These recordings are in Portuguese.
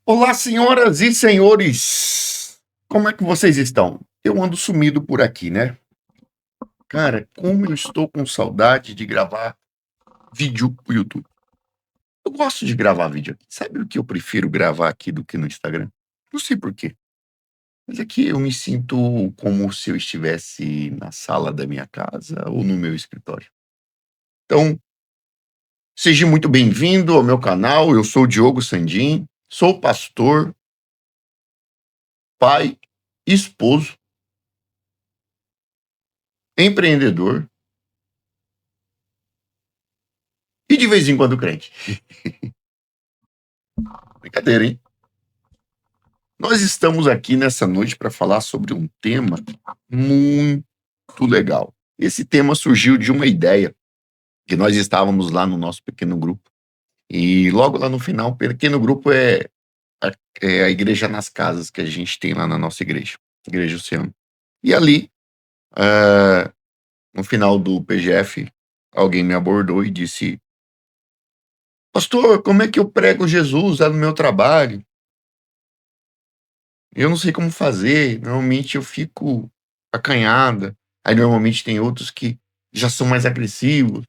Olá, senhoras e senhores! Como é que vocês estão? Eu ando sumido por aqui, né? Cara, como eu estou com saudade de gravar vídeo pro YouTube. Eu gosto de gravar vídeo aqui. Sabe o que eu prefiro gravar aqui do que no Instagram? Não sei por quê, mas aqui eu me sinto como se eu estivesse na sala da minha casa ou no meu escritório. Então, seja muito bem-vindo ao meu canal. Eu sou o Diogo Sandin, sou pastor, pai, esposo, empreendedor e de vez em quando crente. Brincadeira, hein? Nós estamos aqui nessa noite para falar sobre um tema muito legal. Esse tema surgiu de uma ideia que nós estávamos lá no nosso pequeno grupo. E logo lá no final, o pequeno grupo é a igreja nas casas que a gente tem lá na nossa igreja, Igreja Oceano. E ali, no final do PGF, alguém me abordou e disse: Pastor, como é que eu prego Jesus lá no meu trabalho? Eu não sei como fazer, normalmente eu fico acanhada, aí normalmente tem outros que já são mais agressivos.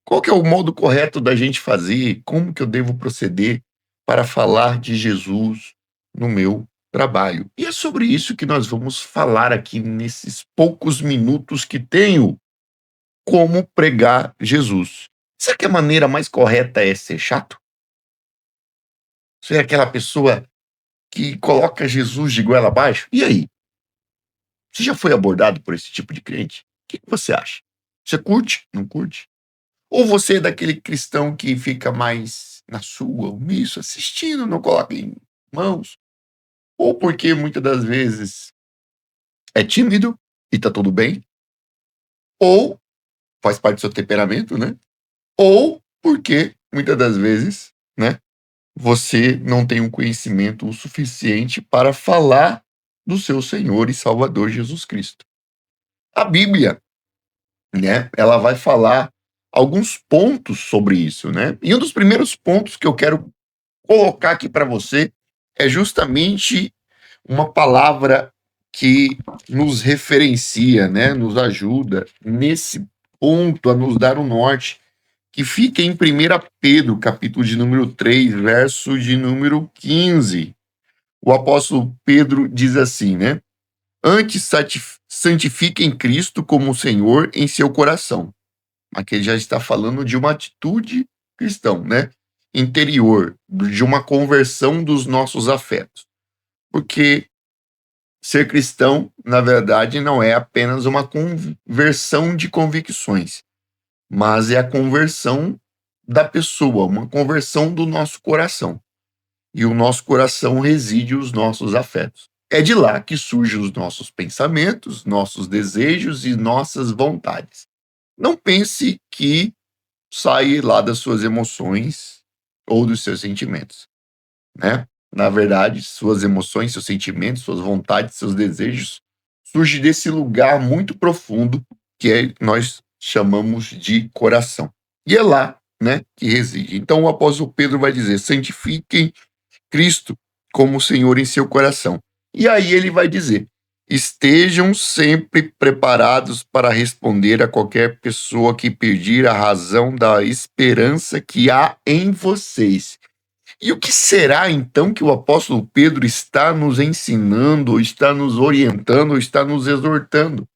Qual que é o modo correto da gente fazer? Como que eu devo proceder para falar de Jesus no meu trabalho? E é sobre isso que nós vamos falar aqui nesses poucos minutos que tenho, como pregar Jesus. Será que a maneira mais correta é ser chato? Ser aquela pessoa que coloca Jesus de goela abaixo? E aí? Você já foi abordado por esse tipo de cliente? O que você acha? Você curte? Não curte? Ou você é daquele cristão que fica mais na sua, omisso, assistindo, não coloca em mãos? Ou porque muitas das vezes é tímido e tá tudo bem? Ou faz parte do seu temperamento, né? Ou porque muitas das vezes, né, você não tem um conhecimento o suficiente para falar do seu Senhor e Salvador Jesus Cristo. A Bíblia, né, ela vai falar alguns pontos sobre isso, né? E um dos primeiros pontos que eu quero colocar aqui para você é justamente uma palavra que nos referencia, né, nos ajuda nesse ponto a nos dar o norte, que fica em 1 Pedro, capítulo de número 3, verso de número 15. O apóstolo Pedro diz assim, né? Antes santifiquem Cristo como Senhor em seu coração. Aqui ele já está falando de uma atitude cristã, né? Interior, de uma conversão dos nossos afetos. Porque ser cristão, na verdade, não é apenas uma conversão de convicções, mas é a conversão da pessoa, uma conversão do nosso coração. E o nosso coração reside os nossos afetos. É de lá que surgem os nossos pensamentos, nossos desejos e nossas vontades. Não pense que sai lá das suas emoções ou dos seus sentimentos, né? Na verdade, suas emoções, seus sentimentos, suas vontades, seus desejos surgem desse lugar muito profundo nós chamamos de coração. E é lá, né, que reside. Então o apóstolo Pedro vai dizer: santifiquem Cristo como Senhor em seu coração. E aí ele vai dizer: estejam sempre preparados para responder a qualquer pessoa que pedir a razão da esperança que há em vocês. E o que será então que o apóstolo Pedro está nos ensinando, ou está nos orientando, ou está nos exortando?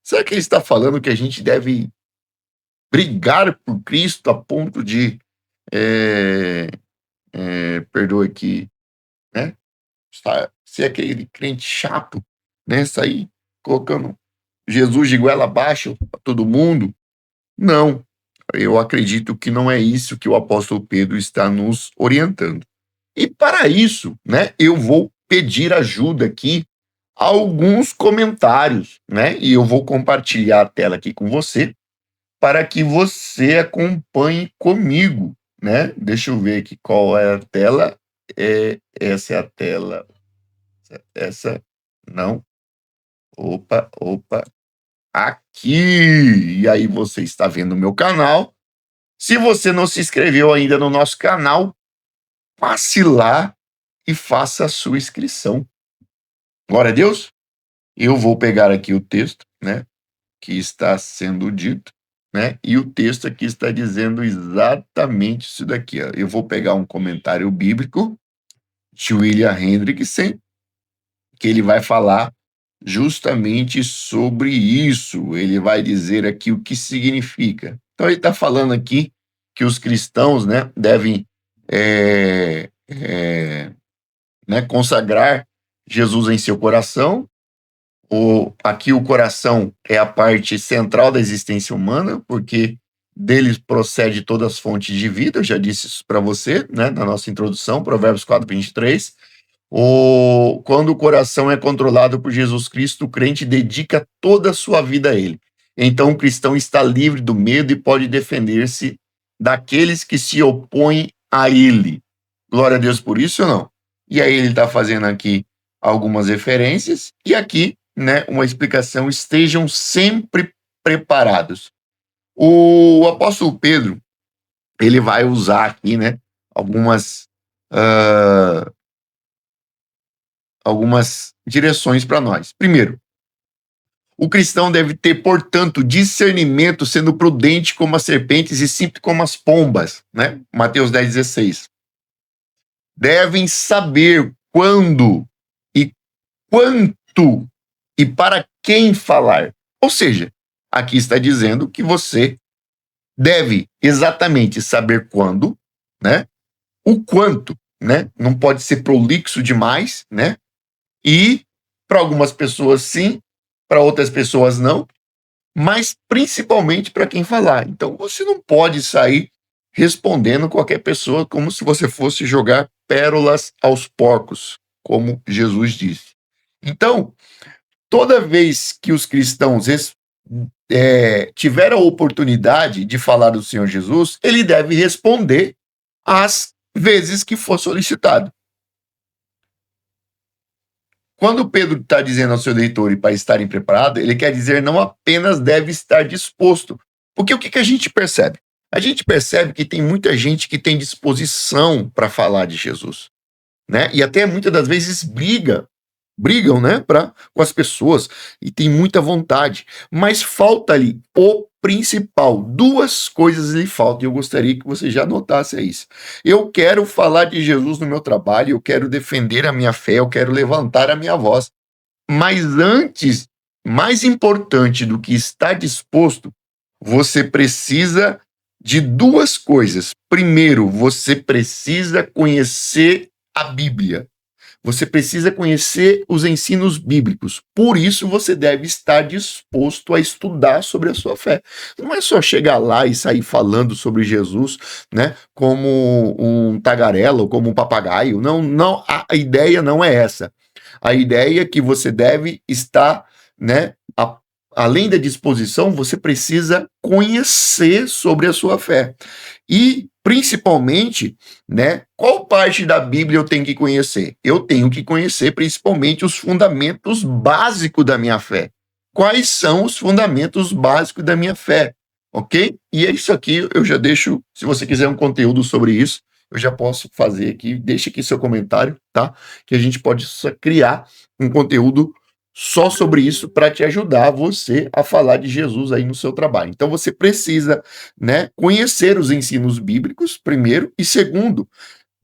Será que ele está falando que a gente deve brigar por Cristo a ponto de, é, perdoe aqui, né? Ser aquele crente chato, né? Sair colocando Jesus de goela abaixo para todo mundo? Não, eu acredito que não é isso que o apóstolo Pedro está nos orientando. E para isso, né, eu vou pedir ajuda aqui a alguns comentários, né? E eu vou compartilhar a tela aqui com você para que você acompanhe comigo, né? Deixa eu ver aqui qual é a tela. Essa é a tela. Essa não. Opa, opa. Aqui! E aí você está vendo o meu canal. Se você não se inscreveu ainda no nosso canal, passe lá e faça a sua inscrição. Glória a Deus. Eu vou pegar aqui o texto, né, que está sendo dito, né, e o texto aqui está dizendo exatamente isso daqui. Ó. Eu vou pegar um comentário bíblico de William Hendrickson, que ele vai falar justamente sobre isso. Ele vai dizer aqui o que significa. Então, ele está falando aqui que os cristãos, né, devem né, consagrar Jesus em seu coração. Aqui o coração é a parte central da existência humana, porque dele procede todas as fontes de vida. Eu já disse isso para você, né, na nossa introdução, Provérbios 4:23. Quando o coração é controlado por Jesus Cristo, o crente dedica toda a sua vida a ele. Então, o cristão está livre do medo e pode defender-se daqueles que se opõem a ele. Glória a Deus por isso ou não? E aí ele está fazendo aqui algumas referências e aqui, né, uma explicação. Estejam sempre preparados. O apóstolo Pedro, ele vai usar aqui, né, algumas direções para nós. Primeiro, o cristão deve ter, portanto, discernimento, sendo prudente como as serpentes e simples como as pombas, né? Mateus 10:16. Devem saber quando e quanto e para quem falar. Ou seja, aqui está dizendo que você deve exatamente saber quando, né? O quanto, né? Não pode ser prolixo demais, né? E para algumas pessoas sim, para outras pessoas não, mas principalmente para quem falar. Então você não pode sair respondendo qualquer pessoa como se você fosse jogar pérolas aos porcos, como Jesus disse. Então, toda vez que os cristãos tiver a oportunidade de falar do Senhor Jesus, ele deve responder às vezes que for solicitado. Quando Pedro está dizendo ao seu leitor e para estarem preparados, ele quer dizer não apenas deve estar disposto. Porque o que a gente percebe? A gente percebe que tem muita gente que tem disposição para falar de Jesus, né? E até muitas das vezes brigam, né, com as pessoas e tem muita vontade, mas falta ali o principal. Duas coisas lhe faltam e eu gostaria que você já notasse isso. Eu quero falar de Jesus no meu trabalho, eu quero defender a minha fé, eu quero levantar a minha voz. Mas antes, mais importante do que estar disposto, você precisa de duas coisas. Primeiro, você precisa conhecer a Bíblia. Você precisa conhecer os ensinos bíblicos. Por isso, você deve estar disposto a estudar sobre a sua fé. Não é só chegar lá e sair falando sobre Jesus, né, como um tagarela ou como um papagaio. Não, a ideia não é essa. A ideia é que você deve estar, né, além da disposição, você precisa conhecer sobre a sua fé. E, principalmente, né, qual parte da Bíblia eu tenho que conhecer? Eu tenho que conhecer principalmente os fundamentos básicos da minha fé. Quais são os fundamentos básicos da minha fé? Ok? E é isso aqui, eu já deixo, se você quiser um conteúdo sobre isso, eu já posso fazer aqui, deixa aqui seu comentário, tá? Que a gente pode criar um conteúdo só sobre isso para te ajudar você a falar de Jesus aí no seu trabalho. Então você precisa, né, conhecer os ensinos bíblicos, primeiro, e segundo,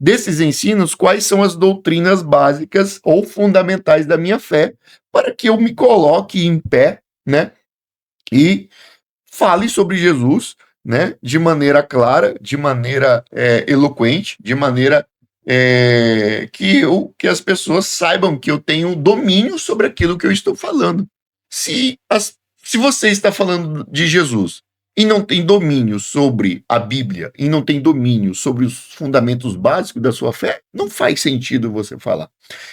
desses ensinos, quais são as doutrinas básicas ou fundamentais da minha fé, para que eu me coloque em pé, né, e fale sobre Jesus, né, de maneira clara, de maneira eloquente, de maneira que as pessoas saibam que eu tenho domínio sobre aquilo que eu estou falando. Se você está falando de Jesus e não tem domínio sobre a Bíblia, e não tem domínio sobre os fundamentos básicos da sua fé, não faz sentido você falar.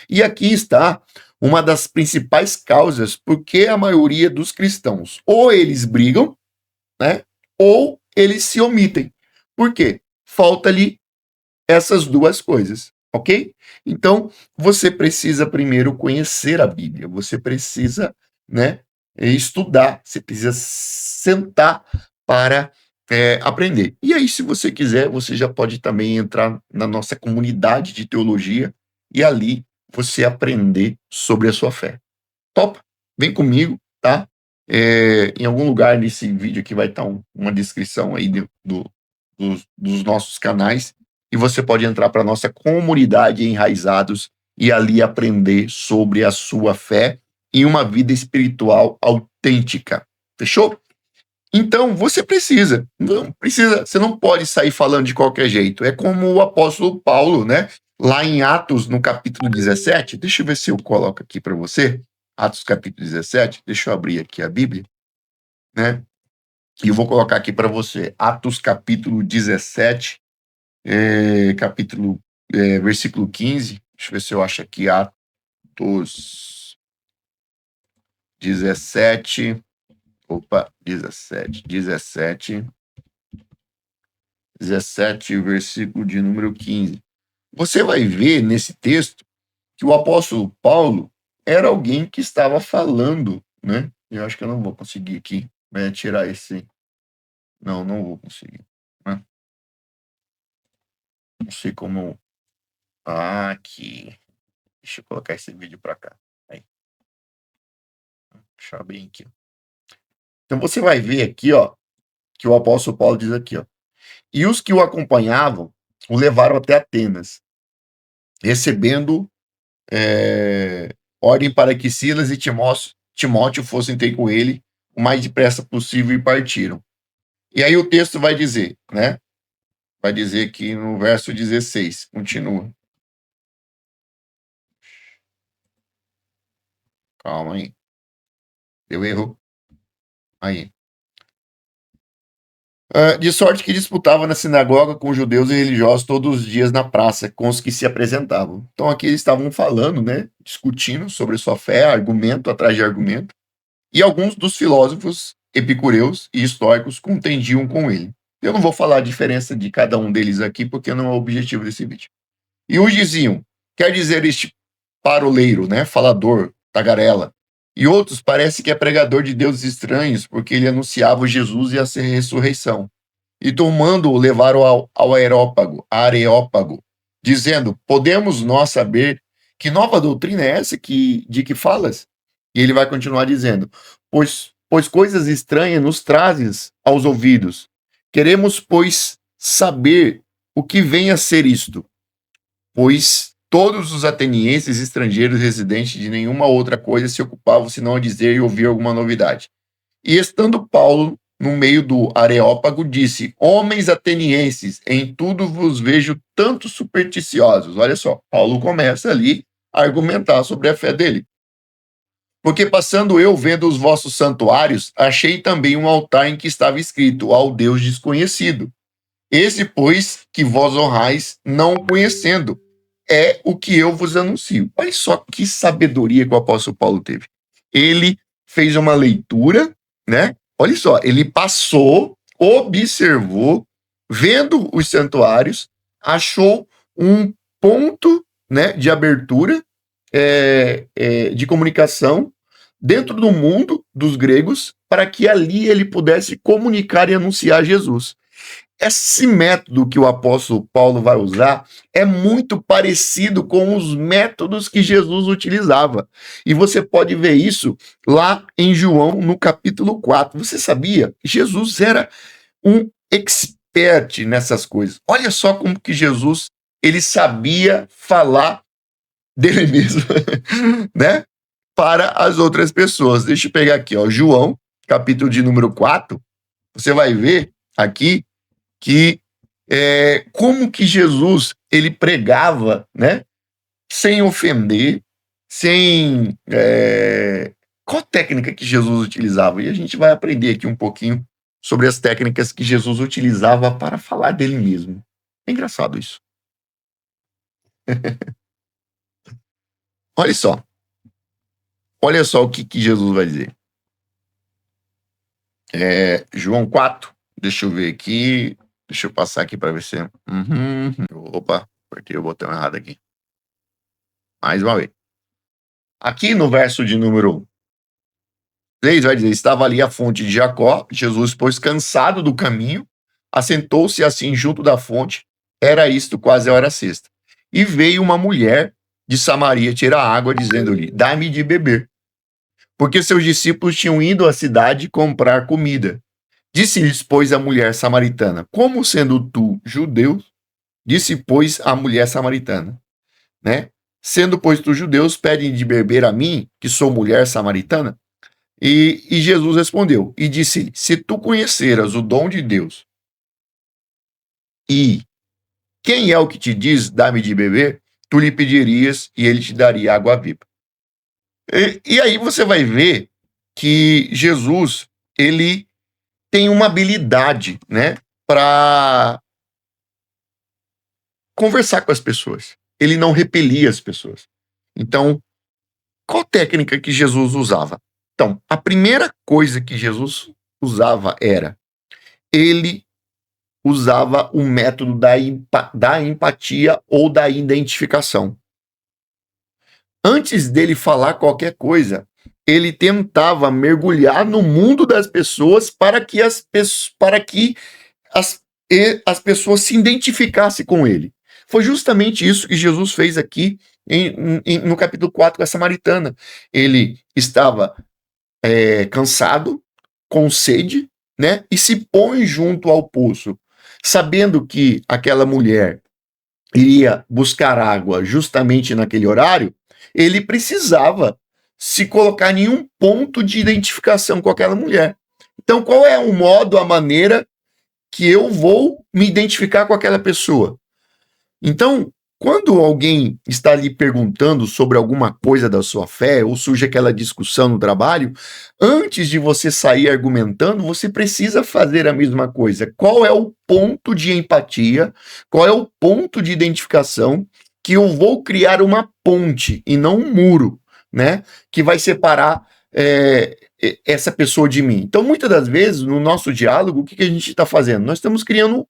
E aqui está uma das principais causas porque a maioria dos cristãos, ou eles brigam, né, ou eles se omitem. Por quê? Falta-lhe essas duas coisas, ok? Então, você precisa primeiro conhecer a Bíblia, você precisa, né, estudar, você precisa sentar para aprender. E aí, se você quiser, você já pode também entrar na nossa comunidade de teologia, e ali você aprender sobre a sua fé. Top? Vem comigo, tá? Em algum lugar nesse vídeo aqui vai estar uma descrição aí dos nossos canais e você pode entrar para a nossa comunidade Enraizados e ali aprender sobre a sua fé e uma vida espiritual autêntica. Fechou? Então, você você não pode sair falando de qualquer jeito. É como o apóstolo Paulo, né? Lá em Atos, no capítulo 17, deixa eu ver se eu coloco aqui para você. Atos capítulo 17, deixa eu abrir aqui a Bíblia, né? E eu vou colocar aqui para você. Atos capítulo 17, versículo 15. Deixa eu ver se eu acho aqui Atos 17. Opa, 17, versículo de número 15. Você vai ver nesse texto que o apóstolo Paulo era alguém que estava falando, né? Eu acho que eu não vou conseguir aqui tirar esse. Não vou conseguir. Né? Não sei como. Aqui. Deixa eu colocar esse vídeo para cá. Aí. Deixa eu abrir aqui. Então você vai ver aqui, ó, que o apóstolo Paulo diz aqui, ó. E os que o acompanhavam o levaram até Atenas, recebendo ordem para que Silas e Timóteo fossem ter com ele o mais depressa possível e partiram. E aí o texto vai dizer, né? Vai dizer aqui no verso 16, continua. Calma aí. Deu erro. Aí. De sorte que disputava na sinagoga com judeus e religiosos todos os dias na praça, com os que se apresentavam. Então aqui eles estavam falando, né? Discutindo sobre sua fé, argumento atrás de argumento. E alguns dos filósofos epicureus e estoicos contendiam com ele. Eu não vou falar a diferença de cada um deles aqui, porque não é o objetivo desse vídeo. E uns diziam, quer dizer este paroleiro, né, falador, tagarela. E outros parece que é pregador de deuses estranhos, porque ele anunciava Jesus e a ressurreição. E tomando-o, levaram ao Areópago, dizendo, podemos nós saber que nova doutrina é essa de que falas? E ele vai continuar dizendo, pois coisas estranhas nos trazes aos ouvidos. Queremos, pois, saber o que vem a ser isto. Pois todos os atenienses estrangeiros residentes de nenhuma outra coisa se ocupavam senão a dizer e ouvir alguma novidade. E estando Paulo no meio do Areópago, disse, homens atenienses, em tudo vos vejo tanto supersticiosos. Olha só, Paulo começa ali a argumentar sobre a fé dele. Porque passando eu vendo os vossos santuários, achei também um altar em que estava escrito, ao Deus desconhecido. Esse, pois, que vós honrais, não o conhecendo, é o que eu vos anuncio. Olha só que sabedoria que o apóstolo Paulo teve. Ele fez uma leitura, né? Olha só, ele passou, observou, vendo os santuários, achou um ponto, né, de abertura, de comunicação dentro do mundo dos gregos, para que ali ele pudesse comunicar e anunciar Jesus. Esse método que o apóstolo Paulo vai usar é muito parecido com os métodos que Jesus utilizava. E você pode ver isso lá em João, no capítulo 4. Você sabia? Jesus era um expert nessas coisas. Olha só como que Jesus, ele sabia falar dele mesmo, né? Para as outras pessoas. Deixa eu pegar aqui, ó, João, capítulo de número 4. Você vai ver aqui que como que Jesus ele pregava, né, sem ofender, sem qual técnica que Jesus utilizava? E a gente vai aprender aqui um pouquinho sobre as técnicas que Jesus utilizava para falar dele mesmo. É engraçado isso. Olha só. Olha só o que Jesus vai dizer. João 4. Deixa eu ver aqui. Deixa eu passar aqui para ver se... Opa, apertei o botão errado aqui. Mais uma vez. Aqui no verso de número 3 vai dizer, estava ali a fonte de Jacó, Jesus, pois cansado do caminho, assentou-se assim junto da fonte, era isto quase a hora sexta. E veio uma mulher de Samaria tirar água, dizendo-lhe: dá-me de beber. Porque seus discípulos tinham ido à cidade comprar comida. Disse-lhes, pois, a mulher samaritana: como sendo tu judeu, disse, pois, a mulher samaritana, né? Sendo, pois, tu judeus, pedem de beber a mim, que sou mulher samaritana? E Jesus respondeu e disse-lhe: se tu conheceras o dom de Deus e quem é o que te diz, dá-me de beber, tu lhe pedirias e ele te daria água viva. E aí você vai ver que Jesus, ele tem uma habilidade, né, para conversar com as pessoas. Ele não repelia as pessoas. Então, qual técnica que Jesus usava? Então, a primeira coisa que Jesus usava era, ele usava o método da empatia ou da identificação. Antes dele falar qualquer coisa, ele tentava mergulhar no mundo das pessoas para que as pessoas se identificassem com ele. Foi justamente isso que Jesus fez aqui no capítulo 4 com a samaritana. Ele estava cansado, com sede, né? E se põe junto ao poço, sabendo que aquela mulher iria buscar água justamente naquele horário, ele precisava se colocar em um ponto de identificação com aquela mulher. Então, qual é o modo, a maneira que eu vou me identificar com aquela pessoa? Então, quando alguém está lhe perguntando sobre alguma coisa da sua fé, ou surge aquela discussão no trabalho, antes de você sair argumentando, você precisa fazer a mesma coisa. Qual é o ponto de empatia? Qual é o ponto de identificação que eu vou criar uma ponte e não um muro, né? Que vai separar essa pessoa de mim. Então, muitas das vezes, no nosso diálogo, o que a gente está fazendo? Nós estamos criando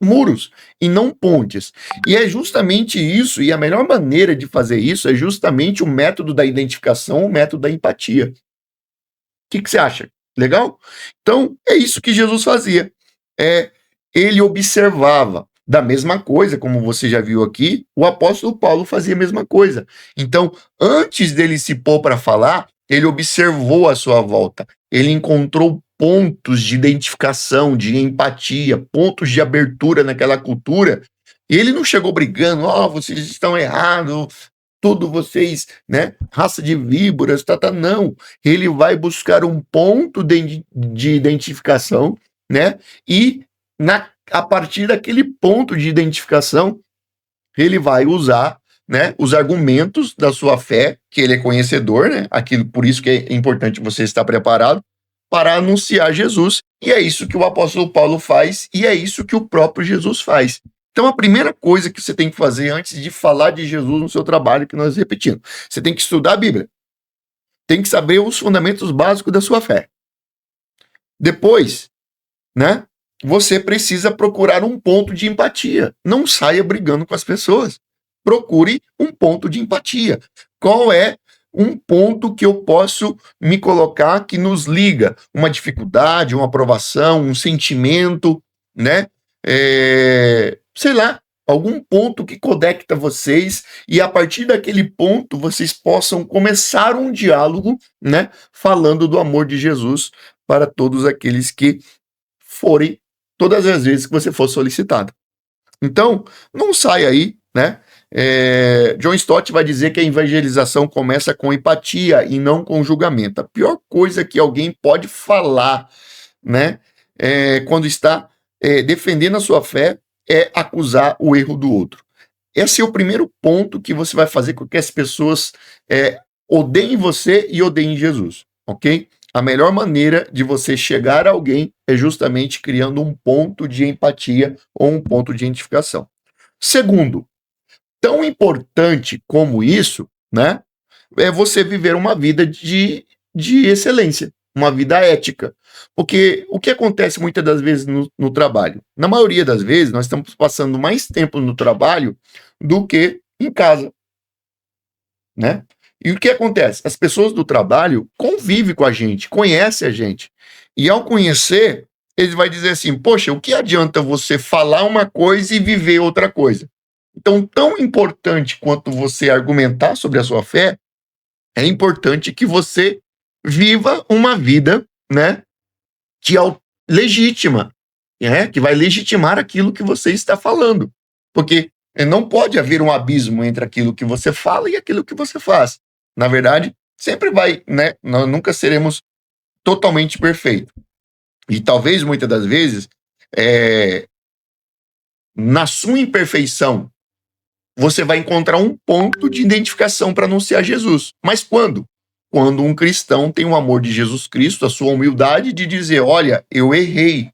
muros e não pontes. E é justamente isso, e a melhor maneira de fazer isso é justamente o método da identificação, o método da empatia. O que você acha? Legal? Então, é isso que Jesus fazia. Ele observava. Da mesma coisa, como você já viu aqui, o apóstolo Paulo fazia a mesma coisa. Então, antes dele se pôr para falar, ele observou a sua volta. Ele encontrou pontos de identificação, de empatia, pontos de abertura naquela cultura. E ele não chegou brigando, vocês estão errados, tudo vocês, né, raça de víboras, não. Ele vai buscar um ponto de identificação, né, e a partir daquele ponto de identificação, ele vai usar, né, os argumentos da sua fé, que ele é conhecedor, né, por isso que é importante você estar preparado para anunciar Jesus, e é isso que o apóstolo Paulo faz, e é isso que o próprio Jesus faz. Então, a primeira coisa que você tem que fazer antes de falar de Jesus no seu trabalho, que nós repetimos, você tem que estudar a Bíblia, tem que saber os fundamentos básicos da sua fé. Depois, né, você precisa procurar um ponto de empatia. Não saia brigando com as pessoas. Procure um ponto de empatia. Qual é um ponto que eu posso me colocar que nos liga? Uma dificuldade, uma aprovação, um sentimento, né? Sei lá, algum ponto que conecta vocês e a partir daquele ponto vocês possam começar um diálogo, né? Falando do amor de Jesus para todos aqueles que forem todas as vezes que você for solicitado. Então, não sai aí, né? John Stott vai dizer que a evangelização começa com empatia e não com julgamento. A pior coisa que alguém pode falar, né, quando está defendendo a sua fé, é acusar o erro do outro. Esse é o primeiro ponto que você vai fazer com que as pessoas odeiem você e odeiem Jesus, ok? A melhor maneira de você chegar a alguém é justamente criando um ponto de empatia ou um ponto de identificação. Segundo, tão importante como isso, né, é você viver uma vida de excelência, uma vida ética. Porque o que acontece muitas das vezes no trabalho? Na maioria das vezes, nós estamos passando mais tempo no trabalho do que em casa, né? E o que acontece? As pessoas do trabalho convivem com a gente, conhecem a gente. E ao conhecer, eles vão dizer assim, poxa, o que adianta você falar uma coisa e viver outra coisa? Então, tão importante quanto você argumentar sobre a sua fé, é importante que você viva uma vida, né, que é legítima, né, que vai legitimar aquilo que você está falando. Porque não pode haver um abismo entre aquilo que você fala e aquilo que você faz. Na verdade, sempre vai, né, nós nunca seremos totalmente perfeitos. E talvez, muitas das vezes, na sua imperfeição, você vai encontrar um ponto de identificação para anunciar Jesus. Mas quando? Quando um cristão tem o amor de Jesus Cristo, a sua humildade de dizer, olha, eu errei,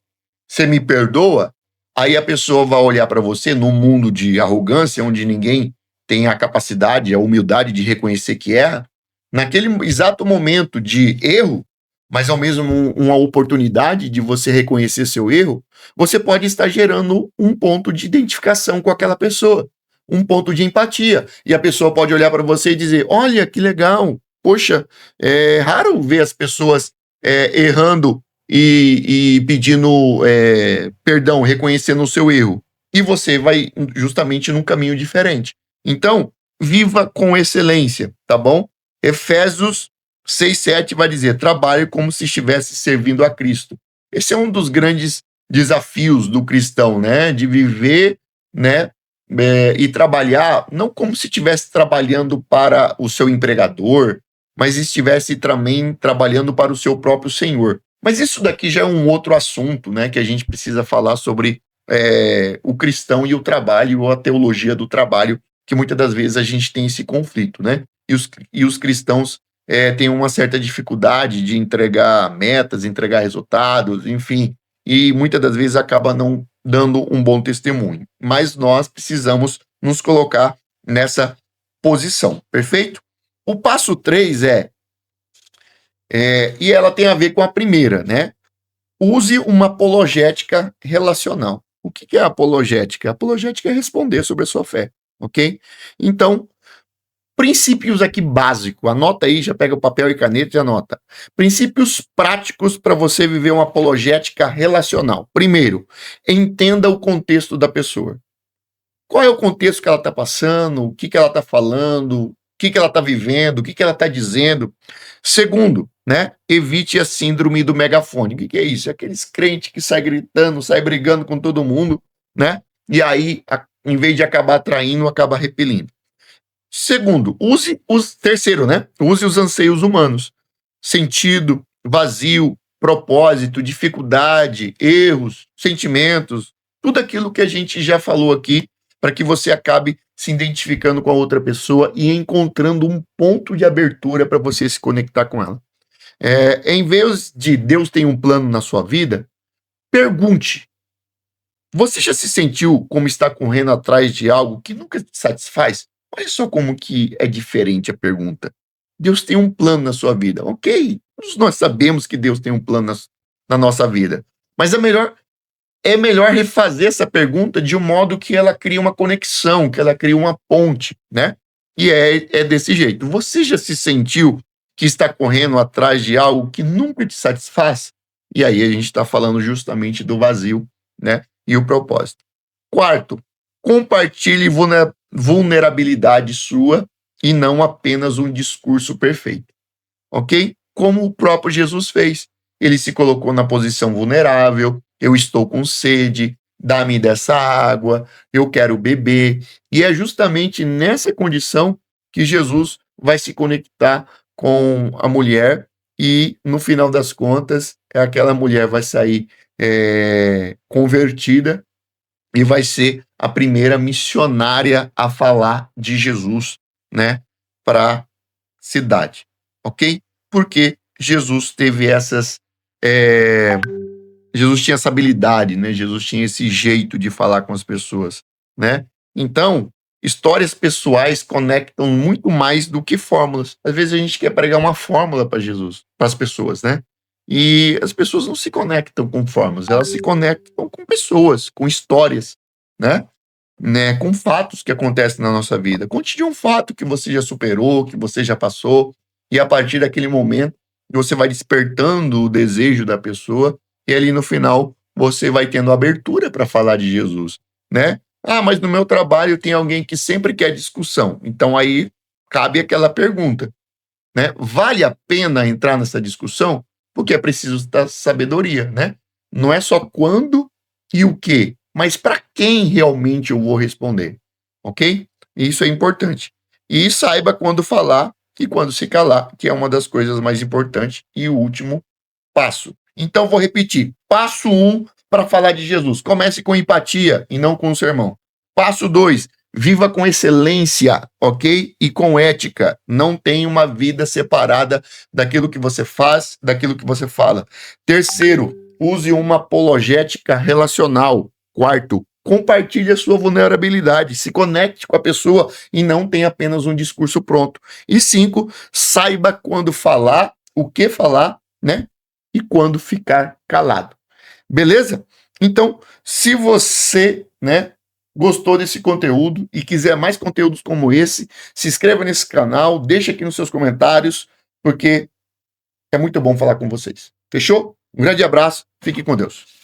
você me perdoa? Aí a pessoa vai olhar para você num mundo de arrogância, onde ninguém tem a capacidade, a humildade de reconhecer que erra. Naquele exato momento de erro, mas ao mesmo uma oportunidade de você reconhecer seu erro, você pode estar gerando um ponto de identificação com aquela pessoa, um ponto de empatia. E a pessoa pode olhar para você e dizer, olha, que legal, poxa, é raro ver as pessoas errando e pedindo perdão, reconhecendo o seu erro. E você vai justamente num caminho diferente. Então, viva com excelência, tá bom? Efésios 6:7 vai dizer, trabalhe como se estivesse servindo a Cristo. Esse é um dos grandes desafios do cristão, né? De viver, né? E trabalhar, não como se estivesse trabalhando para o seu empregador, mas estivesse também trabalhando para o seu próprio Senhor. Mas isso daqui já é um outro assunto, né? Que a gente precisa falar sobre o cristão e o trabalho, ou a teologia do trabalho, que muitas das vezes a gente tem esse conflito, né? E os cristãos têm uma certa dificuldade de entregar metas, entregar resultados, enfim, e muitas das vezes acaba não dando um bom testemunho. Mas nós precisamos nos colocar nessa posição, perfeito? O passo 3 e ela tem a ver com a primeira, né? Use uma apologética relacional. O que é apologética? Apologética é responder sobre a sua fé, ok? Então, princípios aqui básicos, anota aí, já pega o papel e caneta e anota. Princípios práticos para você viver uma apologética relacional. Primeiro, entenda o contexto da pessoa. Qual é o contexto que ela está passando, o que ela está falando, o que ela está vivendo, o que ela está dizendo. Segundo, né, evite a síndrome do megafone. O que é isso? É aqueles crentes que saem gritando, saem brigando com todo mundo, né? E aí, em vez de acabar atraindo, acaba repelindo. Segundo, terceiro, né? Use os anseios humanos. Sentido, vazio, propósito, dificuldade, erros, sentimentos, tudo aquilo que a gente já falou aqui, para que você acabe se identificando com a outra pessoa e encontrando um ponto de abertura para você se conectar com ela. Em vez de Deus tem um plano na sua vida, pergunte: você já se sentiu como está correndo atrás de algo que nunca te satisfaz? Olha só como que é diferente a pergunta. Deus tem um plano na sua vida. Ok, nós sabemos que Deus tem um plano na nossa vida. Mas é melhor refazer essa pergunta de um modo que ela crie uma conexão, que ela crie uma ponte, né? E é desse jeito. Você já se sentiu que está correndo atrás de algo que nunca te satisfaz? E aí a gente está falando justamente do vazio, né? E o propósito. Quarto, compartilhe vulnerabilidade sua e não apenas um discurso perfeito, ok? Como o próprio Jesus fez. Ele se colocou na posição vulnerável, eu estou com sede, dá-me dessa água, eu quero beber. E é justamente nessa condição que Jesus vai se conectar com a mulher e, no final das contas, aquela mulher vai sair convertida e vai ser a primeira missionária a falar de Jesus, né, para a cidade, ok? Porque Jesus teve Jesus tinha essa habilidade, né? Jesus tinha esse jeito de falar com as pessoas, né? Então, histórias pessoais conectam muito mais do que fórmulas. Às vezes a gente quer pregar uma fórmula para Jesus, para as pessoas, né? E as pessoas não se conectam com fórmulas, elas se conectam com pessoas, com histórias, né? Com fatos que acontecem na nossa vida. Conte de um fato que você já superou, que você já passou, e a partir daquele momento você vai despertando o desejo da pessoa, e ali no final você vai tendo abertura para falar de Jesus, né? Ah, mas no meu trabalho tem alguém que sempre quer discussão. Então aí cabe aquela pergunta, né? Vale a pena entrar nessa discussão? Porque é preciso da sabedoria, né? Não é só quando e o que, mas para quem realmente eu vou responder, ok? Isso é importante. E saiba quando falar e quando se calar, que é uma das coisas mais importantes e o último passo. Então vou repetir. Passo 1 para falar de Jesus. Comece com empatia e não com um sermão. Passo 2, viva com excelência, ok? E com ética. Não tenha uma vida separada daquilo que você faz, daquilo que você fala. Terceiro, use uma apologética relacional. Quarto, compartilhe a sua vulnerabilidade. Se conecte com a pessoa e não tenha apenas um discurso pronto. E 5, saiba quando falar, o que falar, né? E quando ficar calado. Beleza? Então, se você, né, gostou desse conteúdo e quiser mais conteúdos como esse, se inscreva nesse canal, deixa aqui nos seus comentários, porque é muito bom falar com vocês. Fechou? Um grande abraço, fique com Deus.